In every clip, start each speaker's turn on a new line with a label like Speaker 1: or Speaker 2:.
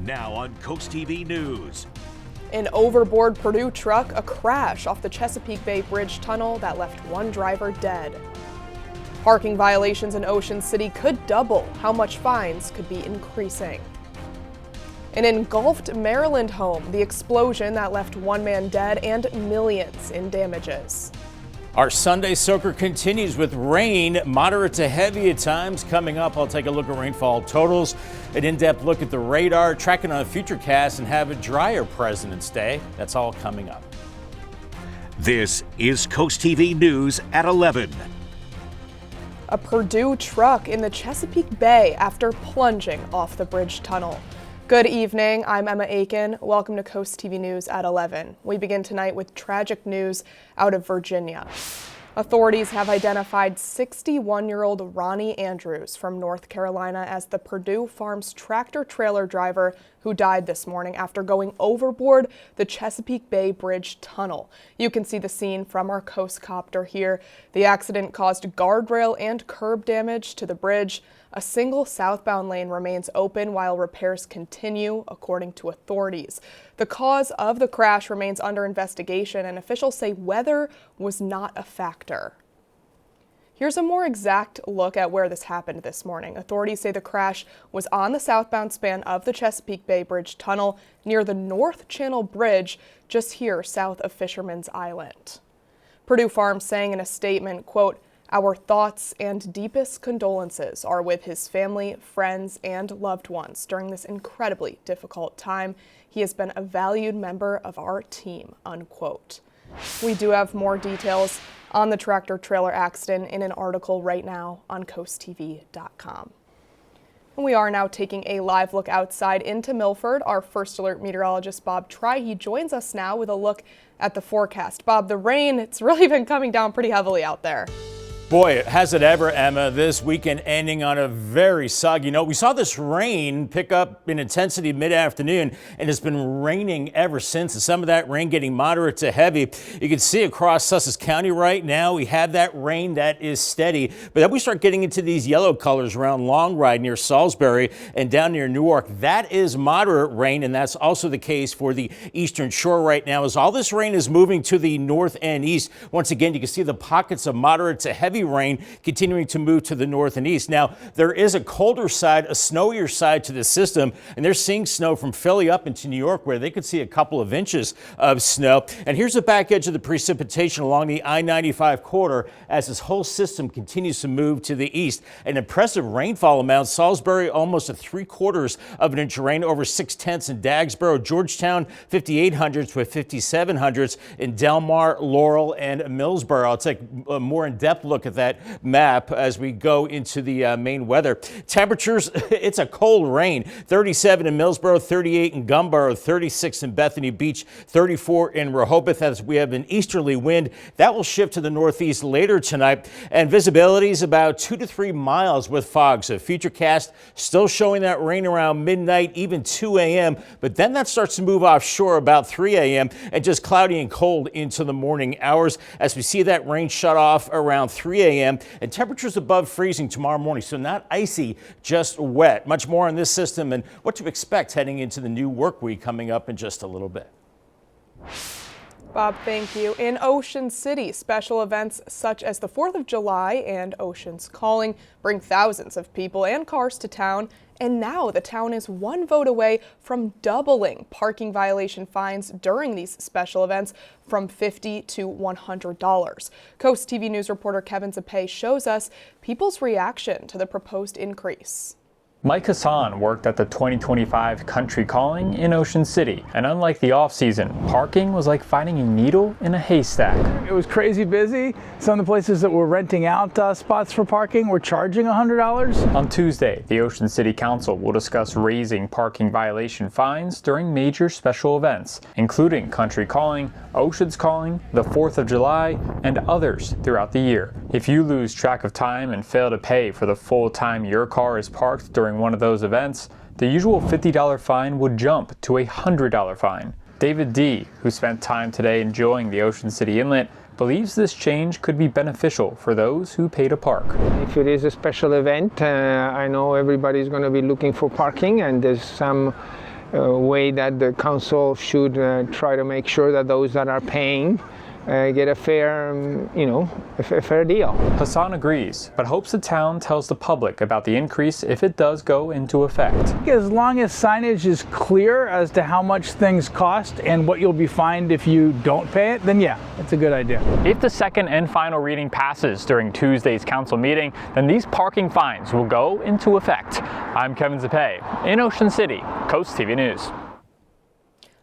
Speaker 1: Now on CoastTV News.
Speaker 2: An overboard Perdue truck, a crash off the Chesapeake Bay Bridge-Tunnel that left one driver dead. Parking violations in Ocean City could double. How much fines could be increasing? An engulfed Maryland home, the explosion that left one man dead and millions in damages.
Speaker 3: Our Sunday soaker continues with rain, moderate to heavy at times. Coming up, I'll take a look at rainfall totals, an in-depth look at the radar, tracking on a futurecast, and have a drier President's Day. That's all coming up.
Speaker 1: This is CoastTV News at 11.
Speaker 2: A Perdue truck in the Chesapeake Bay after plunging off the bridge tunnel. Good evening, I'm Emma Aiken. Welcome to Coast TV News at 11. We begin tonight with tragic news out of Virginia. Authorities have identified 61-year-old Ronnie Andrews from North Carolina as the Perdue Farms tractor-trailer driver who died this morning after going overboard the Chesapeake Bay Bridge-Tunnel. You can see the scene from our Coast Copter here. The accident caused guardrail and curb damage to the bridge. A single southbound lane remains open while repairs continue, according to authorities. The cause of the crash remains under investigation, and officials say weather was not a factor. Here's a more exact look at where this happened this morning. Authorities say the crash was on the southbound span of the Chesapeake Bay Bridge-Tunnel near the North Channel Bridge, just here south of Fisherman's Island. Perdue Farms saying in a statement, quote, "Our thoughts and deepest condolences are with his family, friends, and loved ones during this incredibly difficult time. He has been a valued member of our team," unquote. We do have more details on the tractor-trailer accident in an article right now on coasttv.com. And we are now taking a live look outside into Milford. Our First Alert meteorologist Bob He joins us now with a look at the forecast. Bob, the rain, it's really been coming down pretty heavily out there.
Speaker 3: Boy, has it ever, Emma. This weekend ending on a very soggy note. We saw this rain pick up in intensity mid-afternoon, and it's been raining ever since. And some of that rain getting moderate to heavy. You can see across Sussex County right now, we have that rain that is steady. But then we start getting into these yellow colors around Long Ride near Salisbury and down near Newark. That is moderate rain, and that's also the case for the eastern shore right now. As all this rain is moving to the north and east, once again, you can see the pockets of moderate to heavy rain continuing to move to the north and east. Now, there is a colder side, a snowier side to the system, and they're seeing snow from Philly up into New York where they could see a couple of inches of snow. And here's the back edge of the precipitation along the I-95 corridor as this whole system continues to move to the east. An impressive rainfall amount. Salisbury, almost a 3/4 of an inch of rain, over 6/10 in Dagsboro, Georgetown, 5800s with 5700s in Delmar, Laurel, and Millsboro. I'll take a more in-depth look at that map as we go into the main weather. Temperatures, it's a cold rain. 37 in Millsboro, 38 in Gumboro, 36 in Bethany Beach, 34 in Rehoboth as we have an easterly wind. That will shift to the northeast later tonight. And visibility is about 2 to 3 miles with fog. So Futurecast still showing that rain around midnight, even 2 a.m. But then that starts to move offshore about 3 a.m. and just cloudy and cold into the morning hours as we see that rain shut off around 3 a.m. and temperatures above freezing tomorrow morning. So not icy, just wet. Much more on this system and what to expect heading into the new work week coming up in just a little bit.
Speaker 2: Bob, thank you. In Ocean City, special events such as the 4th of July and Ocean's Calling bring thousands of people and cars to town. And now the town is one vote away from doubling parking violation fines during these special events from $50 to $100. Coast TV News reporter Kevin Zapay shows us people's reaction to the proposed increase.
Speaker 4: Mike Hassan worked at the 2025 Country Calling in Ocean City, and unlike the off-season, parking was like finding a needle in a haystack.
Speaker 5: It was crazy busy. Some of the places that were renting out spots for parking were charging $100.
Speaker 4: On Tuesday, the Ocean City Council will discuss raising parking violation fines during major special events, including Country Calling, Ocean's Calling, the 4th of July, and others throughout the year. If you lose track of time and fail to pay for the full time your car is parked during one of those events, the usual $50 fine would jump to a $100 fine. David D., who spent time today enjoying the Ocean City Inlet, believes this change could be beneficial for those who pay to park.
Speaker 6: If it is a special event, I know everybody's going to be looking for parking, and there's some way that the council should try to make sure that those that are paying get a fair, a fair deal.
Speaker 4: Hassan agrees, but hopes the town tells the public about the increase if it does go into effect.
Speaker 5: As long as signage is clear as to how much things cost and what you'll be fined if you don't pay it, then yeah, it's a good idea.
Speaker 4: If the second and final reading passes during Tuesday's council meeting, then these parking fines will go into effect. I'm Kevin Zapay in Ocean City, Coast TV News.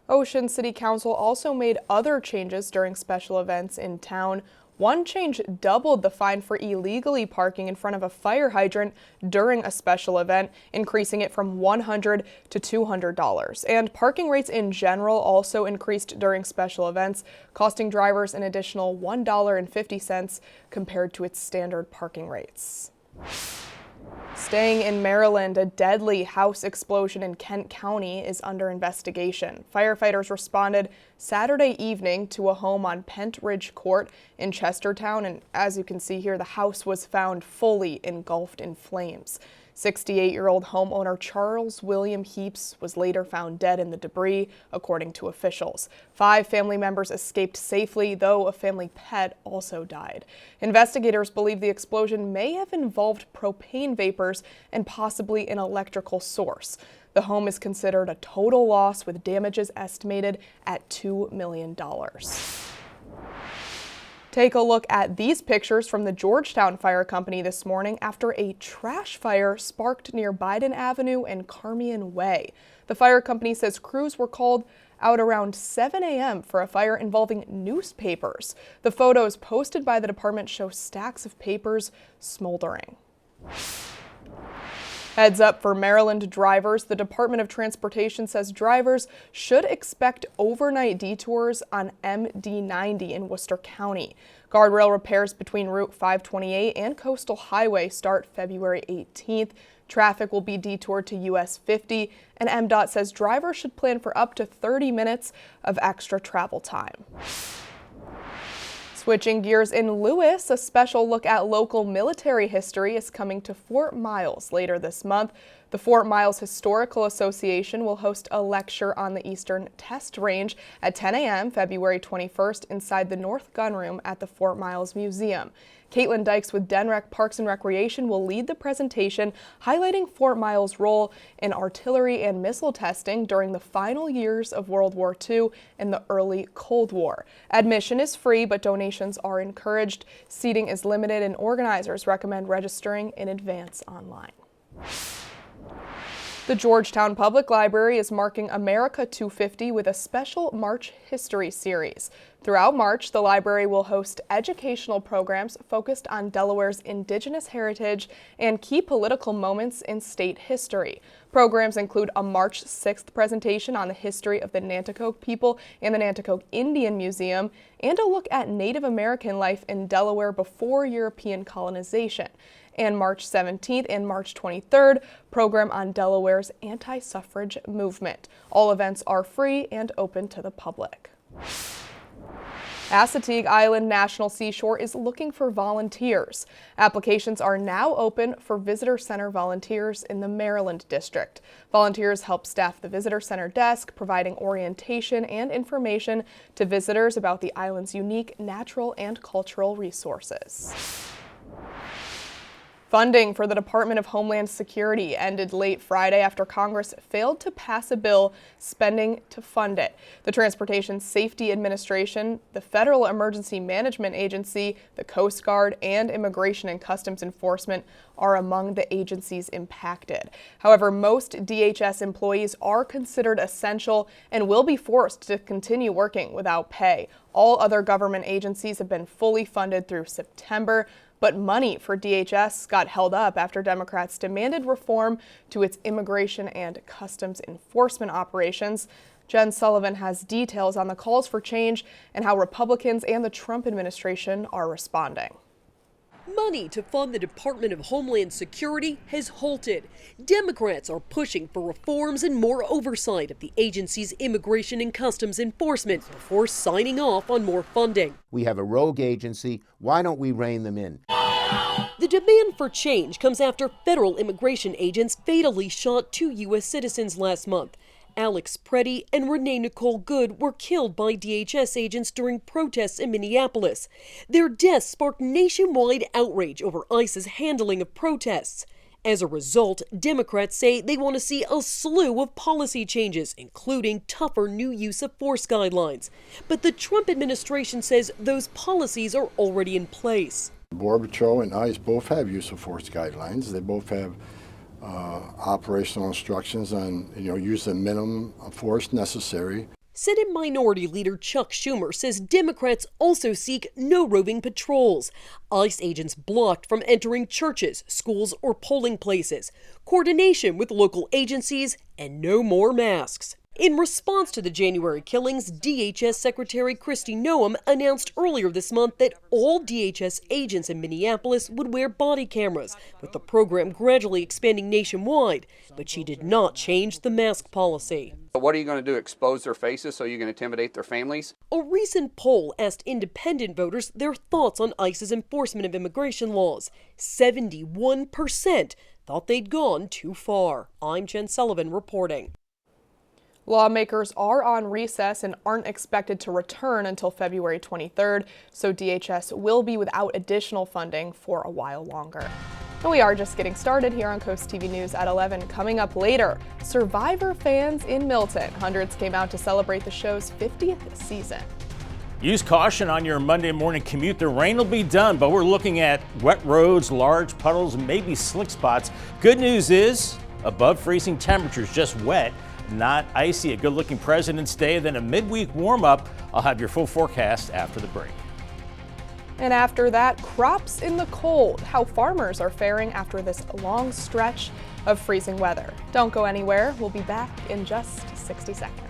Speaker 2: Ocean City Council also made other changes during special events in town. One change doubled the fine for illegally parking in front of a fire hydrant during a special event, increasing it from $100 to $200. And parking rates in general also increased during special events, costing drivers an additional $1.50 compared to its standard parking rates. Staying in Maryland, a deadly house explosion in Kent County is under investigation. Firefighters responded Saturday evening to a home on Pent Ridge Court in Chestertown, and as you can see here, the house was found fully engulfed in flames. 68-year-old homeowner Charles William Heaps was later found dead in the debris, according to officials. 5 family members escaped safely, though a family pet also died. Investigators believe the explosion may have involved propane vapors and possibly an electrical source. The home is considered a total loss, with damages estimated at $2 million. Take a look at these pictures from the Georgetown Fire Company this morning after a trash fire sparked near Biden Avenue and Carmian Way. The fire company says crews were called out around 7 a.m. for a fire involving newspapers. The photos posted by the department show stacks of papers smoldering. Heads up for Maryland drivers. The Department of Transportation says drivers should expect overnight detours on MD-90 in Worcester County. Guardrail repairs between Route 528 and Coastal Highway start February 18th. Traffic will be detoured to US 50, and MDOT says drivers should plan for up to 30 minutes of extra travel time. Switching gears in Lewis, a special look at local military history is coming to Fort Miles later this month. The Fort Miles Historical Association will host a lecture on the Eastern Test Range at 10 a.m. February 21st inside the North Gunroom at the Fort Miles Museum. Caitlin Dykes with DENREC Parks and Recreation will lead the presentation, highlighting Fort Miles' role in artillery and missile testing during the final years of World War II and the early Cold War. Admission is free, but donations are encouraged. Seating is limited, and organizers recommend registering in advance online. The Georgetown Public Library is marking America 250 with a special March History series. Throughout March, the library will host educational programs focused on Delaware's indigenous heritage and key political moments in state history. Programs include a March 6th presentation on the history of the Nanticoke people and the Nanticoke Indian Museum, and a look at Native American life in Delaware before European colonization. And March 17th and March 23rd, program on Delaware's anti-suffrage movement. All events are free and open to the public. Assateague Island National Seashore is looking for volunteers. Applications are now open for Visitor Center volunteers in the Maryland District. Volunteers help staff the Visitor Center desk, providing orientation and information to visitors about the island's unique natural and cultural resources. Funding for the Department of Homeland Security ended late Friday after Congress failed to pass a bill spending to fund it. The Transportation Safety Administration, the Federal Emergency Management Agency, the Coast Guard, and Immigration and Customs Enforcement are among the agencies impacted. However, most DHS employees are considered essential and will be forced to continue working without pay. All other government agencies have been fully funded through September. But money for DHS got held up after Democrats demanded reform to its immigration and customs enforcement operations. Jen Sullivan has details on the calls for change and how Republicans and the Trump administration are responding.
Speaker 7: Money to fund the Department of Homeland Security has halted. Democrats are pushing for reforms and more oversight of the agency's immigration and customs enforcement before signing off on more funding.
Speaker 8: We have a rogue agency. Why don't we rein them in?
Speaker 7: The demand for change comes after federal immigration agents fatally shot 2 U.S. citizens last month. Alex Preddy and Renee Nicole Good were killed by DHS agents during protests in Minneapolis. Their deaths sparked nationwide outrage over ICE's handling of protests. As a result, Democrats say they want to see a slew of policy changes, including tougher new use of force guidelines. But the Trump administration says those policies are already in place.
Speaker 9: Border Patrol and ICE both have use of force guidelines. They both have operational instructions on use the minimum of force necessary.
Speaker 7: Senate Minority Leader Chuck Schumer says Democrats also seek no roving patrols, ICE agents blocked from entering churches, schools, or polling places, coordination with local agencies, and no more masks. In response to the January killings, DHS Secretary Kristi Noem announced earlier this month that all DHS agents in Minneapolis would wear body cameras, with the program gradually expanding nationwide. But she did not change the mask policy.
Speaker 10: What are you going to do, expose their faces so you can intimidate their families?
Speaker 7: A recent poll asked independent voters their thoughts on ICE's enforcement of immigration laws. 71% thought they'd gone too far. I'm Jen Sullivan reporting.
Speaker 2: Lawmakers are on recess and aren't expected to return until February 23rd, so DHS will be without additional funding for a while longer. And we are just getting started here on Coast TV News at 11. Coming up later, Survivor fans in Milton. Hundreds came out to celebrate the show's 50th season.
Speaker 3: Use caution on your Monday morning commute. The rain will be done, but we're looking at wet roads, large puddles, and maybe slick spots. Good news is above freezing temperatures, just wet, not icy. A good-looking President's Day, then a midweek warm-up. I'll have your full forecast after the break.
Speaker 2: And after that, crops in the cold, how farmers are faring after this long stretch of freezing weather. Don't go anywhere. We'll be back in just 60 seconds.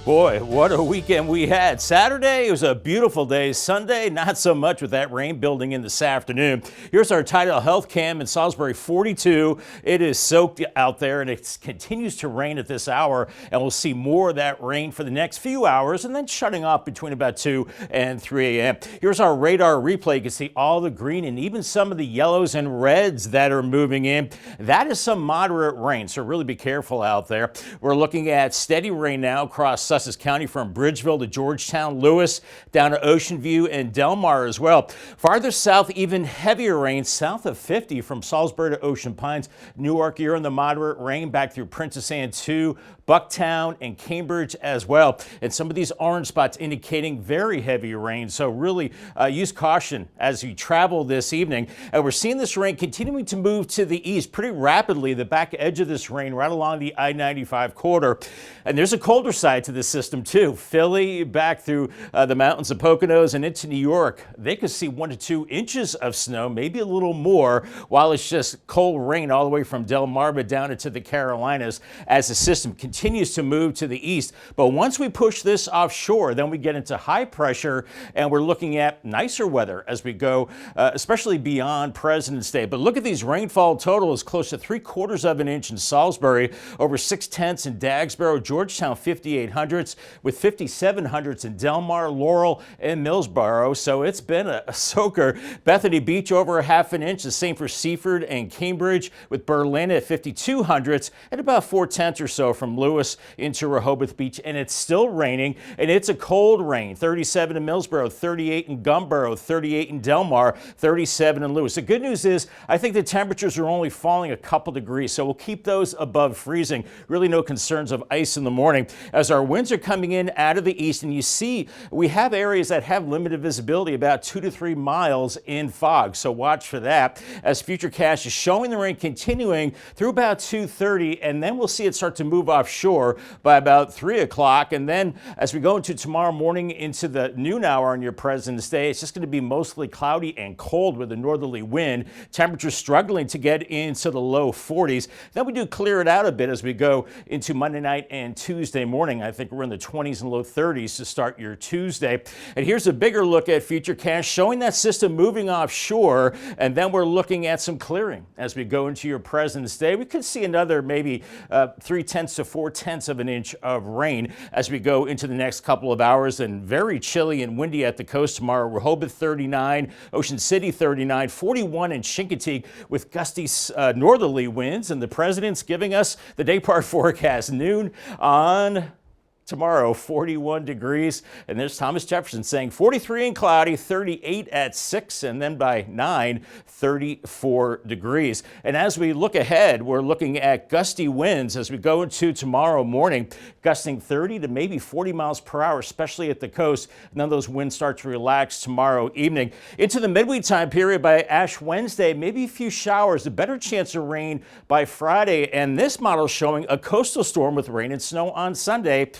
Speaker 3: Boy, what a weekend we had. Saturday, it was a beautiful day. Sunday, not so much with that rain building in this afternoon. Here's our Tidal Health Cam in Salisbury, 42. It is soaked out there and it continues to rain at this hour. And we'll see more of that rain for the next few hours and then shutting off between about 2 and 3 a.m. Here's our radar replay. You can see all the green and even some of the yellows and reds that are moving in. That is some moderate rain, so really be careful out there. We're looking at steady rain now across Sussex County from Bridgeville to Georgetown, Lewis, down to Ocean View and Delmar as well. Farther south, even heavier rain south of 50 from Salisbury to Ocean Pines. Newark, you're in the moderate rain back through Princess Anne 2, Bucktown and Cambridge as well. And some of these orange spots indicating very heavy rain. So really use caution as you travel this evening. And we're seeing this rain continuing to move to the east pretty rapidly. The back edge of this rain right along the I-95 corridor. And there's a colder side to this system too. Philly back through the mountains of Poconos and into New York. They could see 1 to 2 inches of snow, maybe a little more, while it's just cold rain all the way from Delmarva down into the Carolinas as the system continues to move to the east. But once we push this offshore, then we get into high pressure and we're looking at nicer weather as we go, especially beyond President's Day. But look at these rainfall totals, close to 3/4 of an inch in Salisbury, over 6/10 in Dagsboro, Georgetown 5800ths, with 5700ths in Delmar, Laurel, and Millsboro. So it's been a soaker. Bethany Beach over a ½ inch, the same for Seaford and Cambridge, with Berlin at 5200ths, and about 4/10 or so from Lewis into Rehoboth Beach. And it's still raining, and it's a cold rain. 37 in Millsboro, 38 in Gumboro, 38 in Delmar, 37 in Lewis. The good news is I think the temperatures are only falling a couple degrees, so we'll keep those above freezing. Really no concerns of ice in the morning as our winds are coming in out of the east, and you see we have areas that have limited visibility, about 2 to 3 miles in fog, so watch for that as Futurecast is showing the rain continuing through about 2:30, and then we'll see it start to move offshore by about 3 o'clock. And then as we go into tomorrow morning into the noon hour on your President's Day, it's just going to be mostly cloudy and cold with a northerly wind. Temperatures struggling to get into the low 40s. Then we do clear it out a bit as we go into Monday night and Tuesday morning. I think think we're in the 20s and low 30s to start your Tuesday. And here's a bigger look at futurecast showing that system moving offshore. And then we're looking at some clearing as we go into your President's Day. We could see another maybe 3/10 to 4/10 of an inch of rain as we go into the next couple of hours, and very chilly and windy at the coast tomorrow. Rehoboth 39, Ocean City 39, 41 in Chincoteague with gusty northerly winds. And the President's giving us the day part forecast. Noon on tomorrow, 41 degrees. And there's Thomas Jefferson saying 43 and cloudy, 38 at 6, and then by 9, 34 degrees. And as we look ahead, we're looking at gusty winds as we go into tomorrow morning, gusting 30 to maybe 40 miles per hour, especially at the coast. And then those winds start to relax tomorrow evening. Into the midweek time period by Ash Wednesday, maybe a few showers, a better chance of rain by Friday. And this model showing a coastal storm with rain and snow on Sunday.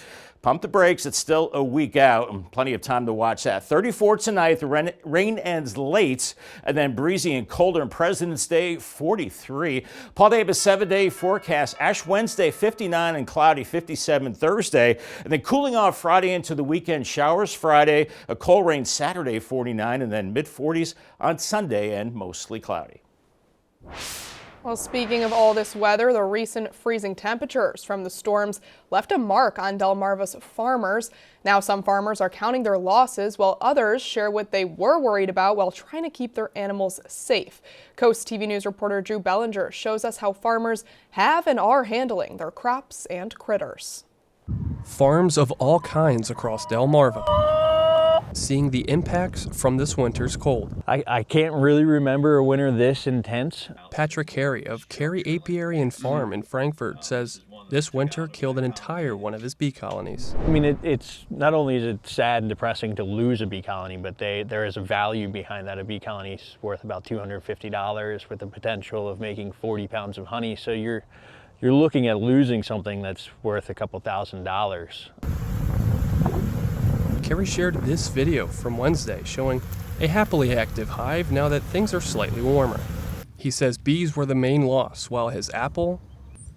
Speaker 3: Pump the brakes. It's still a week out and plenty of time to watch that. 34 tonight. The rain ends late and then breezy and colder on President's Day, 43. Paul Davis 7-day forecast. Ash Wednesday, 59 and cloudy, 57 Thursday. And then cooling off Friday into the weekend. Showers Friday, a cold rain Saturday, 49, and then mid-40s on Sunday and mostly cloudy.
Speaker 2: Well, speaking of all this weather, the recent freezing temperatures from the storms left a mark on Delmarva's farmers. Now some farmers are counting their losses while others share what they were worried about while trying to keep their animals safe. Coast TV News reporter Drew Bellinger shows us how farmers have and are handling their crops and critters.
Speaker 11: Farms of all kinds across Delmarva seeing the impacts from this winter's cold.
Speaker 12: I can't really remember a winter this intense.
Speaker 11: Patrick Carey of Carey Apiary and Farm in Frankfort says this winter killed an entire one of his bee colonies.
Speaker 12: I mean, it's not only is it sad and depressing to lose a bee colony, but there is a value behind that. A bee colony is worth about $250 with the potential of making 40 pounds of honey. So you're looking at losing something that's worth a couple $1,000s.
Speaker 11: Carey shared this video from Wednesday showing a happily active hive now that things are slightly warmer. He says bees were the main loss, while his apple,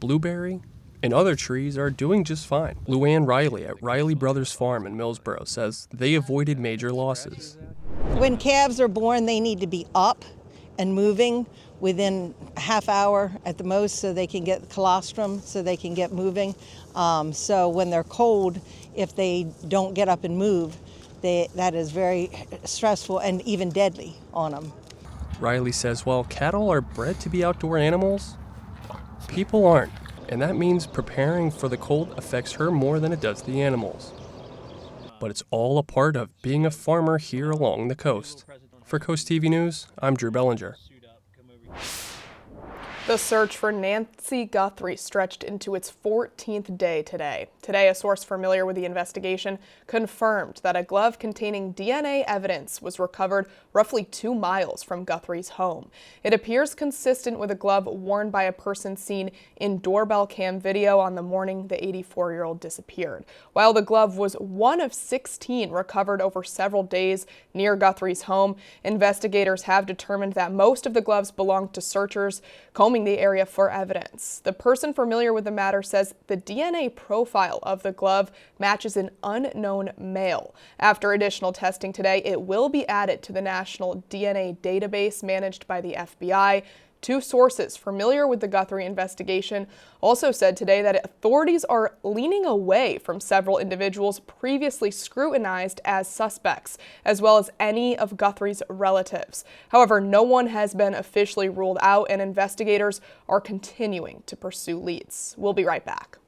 Speaker 11: blueberry, and other trees are doing just fine. Luann Riley at Riley Brothers Farm in Millsboro says they avoided major losses.
Speaker 13: When calves are born, they need to be up and moving within a half hour at the most so they can get colostrum, so they can get moving. So when they're cold, if they don't get up and move, that is very stressful and even deadly on them.
Speaker 11: Riley says while cattle are bred to be outdoor animals, people aren't. And that means preparing for the cold affects her more than it does the animals. But it's all a part of being a farmer here along the coast. For Coast TV News, I'm Drew Bellinger.
Speaker 2: The search for Nancy Guthrie stretched into its 14th day today. Today, a source familiar with the investigation confirmed that a glove containing DNA evidence was recovered roughly 2 miles from Guthrie's home. It appears consistent with a glove worn by a person seen in doorbell cam video on the morning the 84-year-old disappeared. While the glove was one of 16 recovered over several days near Guthrie's home, investigators have determined that most of the gloves belonged to searchers combing the area for evidence. The person familiar with the matter says the DNA profile of the glove matches an unknown male. After additional testing today, it will be added to the national DNA database managed by the FBI. 2 sources familiar with the Guthrie investigation also said today that authorities are leaning away from several individuals previously scrutinized as suspects, as well as any of Guthrie's relatives. However, no one has been officially ruled out, and investigators are continuing to pursue leads. We'll be right back.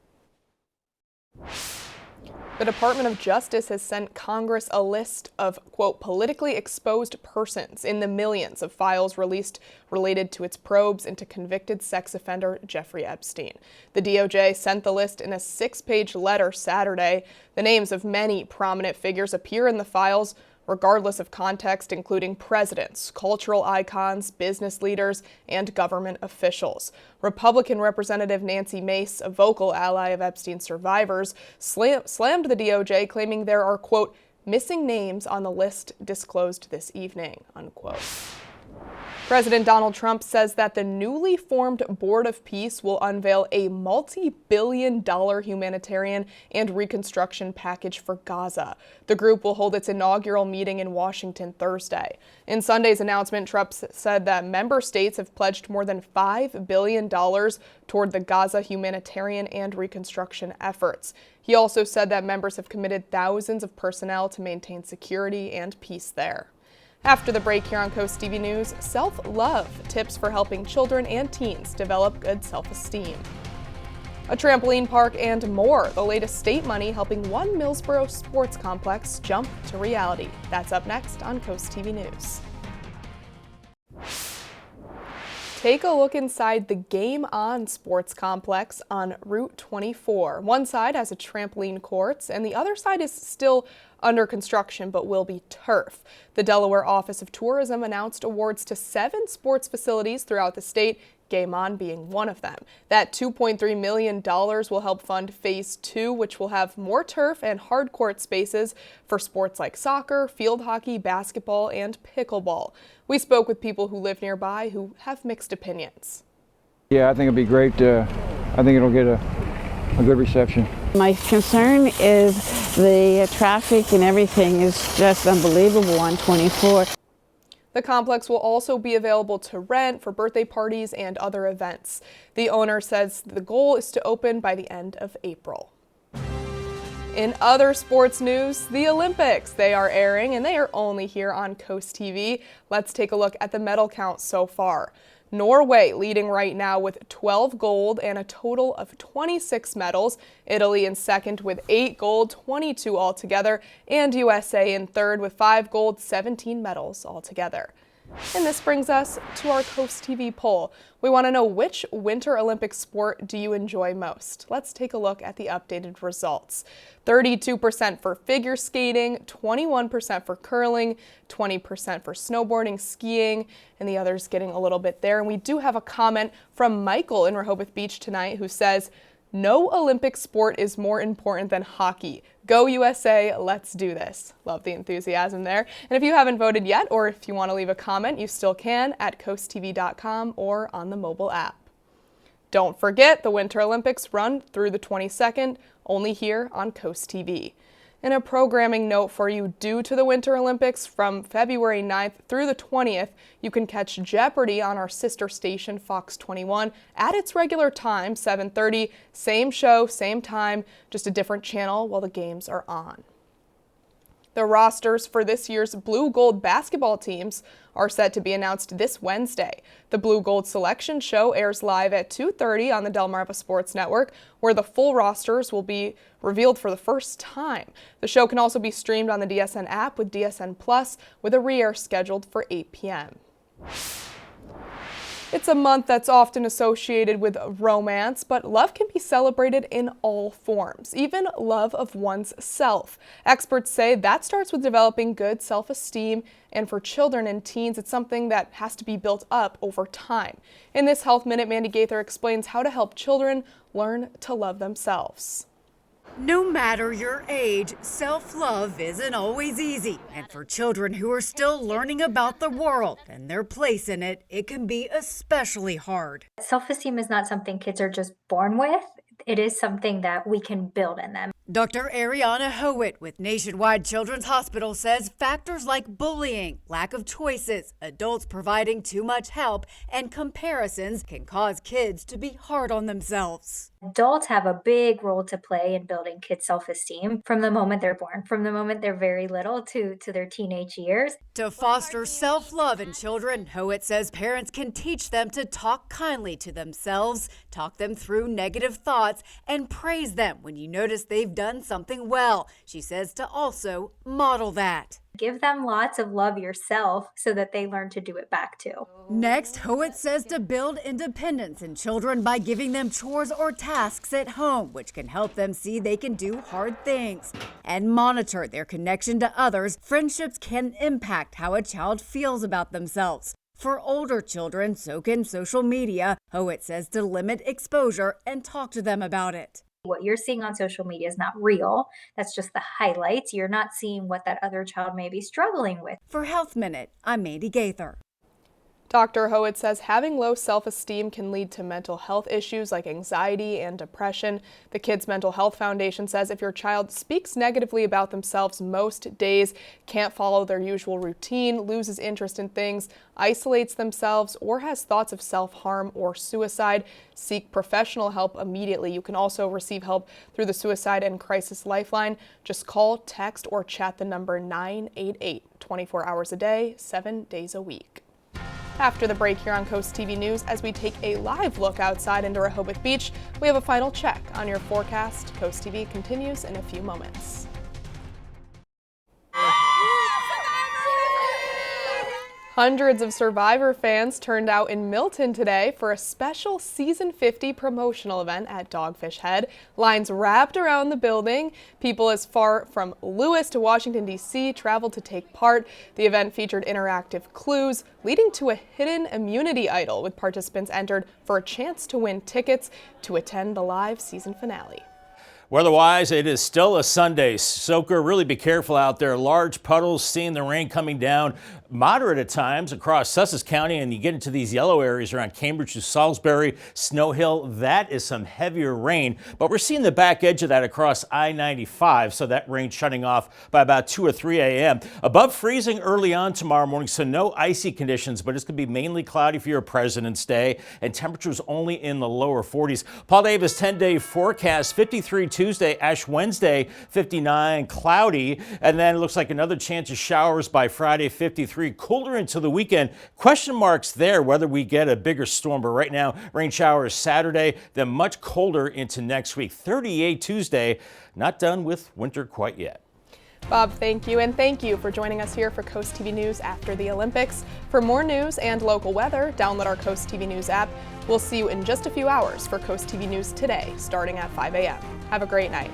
Speaker 2: The Department of Justice has sent Congress a list of, quote, politically exposed persons in the millions of files released related to its probes into convicted sex offender Jeffrey Epstein. The DOJ sent the list in a 6-page letter Saturday. The names of many prominent figures appear in the files, regardless of context, including presidents, cultural icons, business leaders, and government officials. Republican Representative Nancy Mace, a vocal ally of Epstein survivors, slammed the DOJ, claiming there are, quote, missing names on the list disclosed this evening, unquote. President Donald Trump says that the newly formed Board of Peace will unveil a multi-billion-dollar humanitarian and reconstruction package for Gaza. The group will hold its inaugural meeting in Washington Thursday. In Sunday's announcement, Trump said that member states have pledged more than $5 billion toward the Gaza humanitarian and reconstruction efforts. He also said that members have committed thousands of personnel to maintain security and peace there. After the break here on Coast TV News, self-love, tips for helping children and teens develop good self-esteem. A trampoline park and more, the latest state money helping one Millsboro sports complex jump to reality. That's up next on Coast TV News. Take a look inside the Game On sports complex on Route 24. One side has a trampoline courts and the other side is still under construction but will be turf. The Delaware Office of Tourism announced awards to 7 sports facilities throughout the state, Game On being one of them. That $2.3 million will help fund Phase 2, which will have more turf and hard court spaces for sports like soccer, field hockey, basketball, and pickleball. We spoke with people who live nearby who have mixed opinions.
Speaker 14: Yeah, I think it'll be great. I think it'll get a good reception.
Speaker 15: My concern is the traffic and everything is just unbelievable on 24.
Speaker 2: The complex will also be available to rent for birthday parties and other events. The owner says the goal is to open by the end of April. In other sports news, the Olympics. They are airing and they are only here on Coast TV. Let's take a look at the medal count so far. Norway leading right now with 12 gold and a total of 26 medals. Italy in second with 8 gold, 22 altogether, and USA in third with 5 gold, 17 medals altogether. And this brings us to our Coast TV poll. We want to know, which Winter Olympic sport do you enjoy most? Let's take a look at the updated results. 32% for figure skating, 21% for curling, 20% for snowboarding, skiing, and the others getting a little bit there. And we do have a comment from Michael in Rehoboth Beach tonight who says, "No Olympic sport is more important than hockey. Go USA, let's do this." Love the enthusiasm there. And if you haven't voted yet, or if you want to leave a comment, you still can at coasttv.com or on the mobile app. Don't forget, the Winter Olympics run through the 22nd, only here on Coast TV. And a programming note for you, due to the Winter Olympics, from February 9th through the 20th, you can catch Jeopardy on our sister station, Fox 21, at its regular time, 7:30. Same show, same time, just a different channel while the games are on. The rosters for this year's Blue Gold basketball teams are set to be announced this Wednesday. The Blue Gold selection show airs live at 2:30 on the Delmarva Sports Network, where the full rosters will be revealed for the first time. The show can also be streamed on the DSN app with DSN Plus, with a re-air scheduled for 8 p.m. It's a month that's often associated with romance, but love can be celebrated in all forms, even love of one's self. Experts say that starts with developing good self-esteem, and for children and teens, it's something that has to be built up over time. In this Health Minute, Mandy Gaither explains how to help children learn to love themselves.
Speaker 16: No matter your age, self-love isn't always easy. And for children who are still learning about the world and their place in it, it can be especially hard.
Speaker 17: Self-esteem is not something kids are just born with. It is something that we can build in them.
Speaker 16: Dr. Ariana Howitt with Nationwide Children's Hospital says factors like bullying, lack of choices, adults providing too much help, and comparisons can cause kids to be hard on themselves.
Speaker 17: Adults have a big role to play in building kids' self-esteem from the moment they're born, from the moment they're very little to their teenage years.
Speaker 16: To foster self-love in children, Howitt says parents can teach them to talk kindly to themselves, talk them through negative thoughts, and praise them when you notice they've done something well. She says to also model that.
Speaker 17: Give them lots of love yourself so that they learn to do it back too.
Speaker 16: Next, Howitt says to build independence in children by giving them chores or tasks at home, which can help them see they can do hard things. And monitor their connection to others. Friendships can impact how a child feels about themselves. For older children, so can social media. Howitt says to limit exposure and talk to them about it.
Speaker 17: What you're seeing on social media is not real. That's just the highlights. You're not seeing what that other child may be struggling with.
Speaker 16: For Health Minute, I'm Mandy Gaither.
Speaker 2: Dr. Howitt says having low self-esteem can lead to mental health issues like anxiety and depression. The Kids Mental Health Foundation says if your child speaks negatively about themselves most days, can't follow their usual routine, loses interest in things, isolates themselves, or has thoughts of self-harm or suicide, seek professional help immediately. You can also receive help through the Suicide and Crisis Lifeline. Just call, text, or chat the number 988, 24 hours a day, 7 days a week. After the break here on Coast TV News, as we take a live look outside into Rehoboth Beach, we have a final check on your forecast. Coast TV continues in a few moments. Hundreds of Survivor fans turned out in Milton today for a special Season 50 promotional event at Dogfish Head. Lines wrapped around the building. People as far from Lewis to Washington, D.C. traveled to take part. The event featured interactive clues, leading to a hidden immunity idol, with participants entered for a chance to win tickets to attend the live season finale.
Speaker 3: Weather-wise, it is still a Sunday soaker. Really be careful out there. Large puddles, seeing the rain coming down, moderate at times across Sussex County, and you get into these yellow areas around Cambridge to Salisbury, Snow Hill. That is some heavier rain, but we're seeing the back edge of that across I-95, so that rain shutting off by about 2 or 3 a.m. Above freezing early on tomorrow morning, so no icy conditions, but it's going to be mainly cloudy for your President's Day, and temperatures only in the lower 40s. Paul Davis 10-day forecast, 53 Tuesday, Ash Wednesday, 59, cloudy, and then it looks like another chance of showers by Friday, 53. Cooler into the weekend. Question marks there whether we get a bigger storm, but right now rain showers Saturday, then much colder into next week. 38 Tuesday. Not done with winter quite yet.
Speaker 2: Bob, thank you, and thank you for joining us here for Coast TV News after the Olympics. For more news and local weather, download our Coast TV News app. We'll see you in just a few hours for Coast TV News Today, starting at 5 a.m. Have a great night.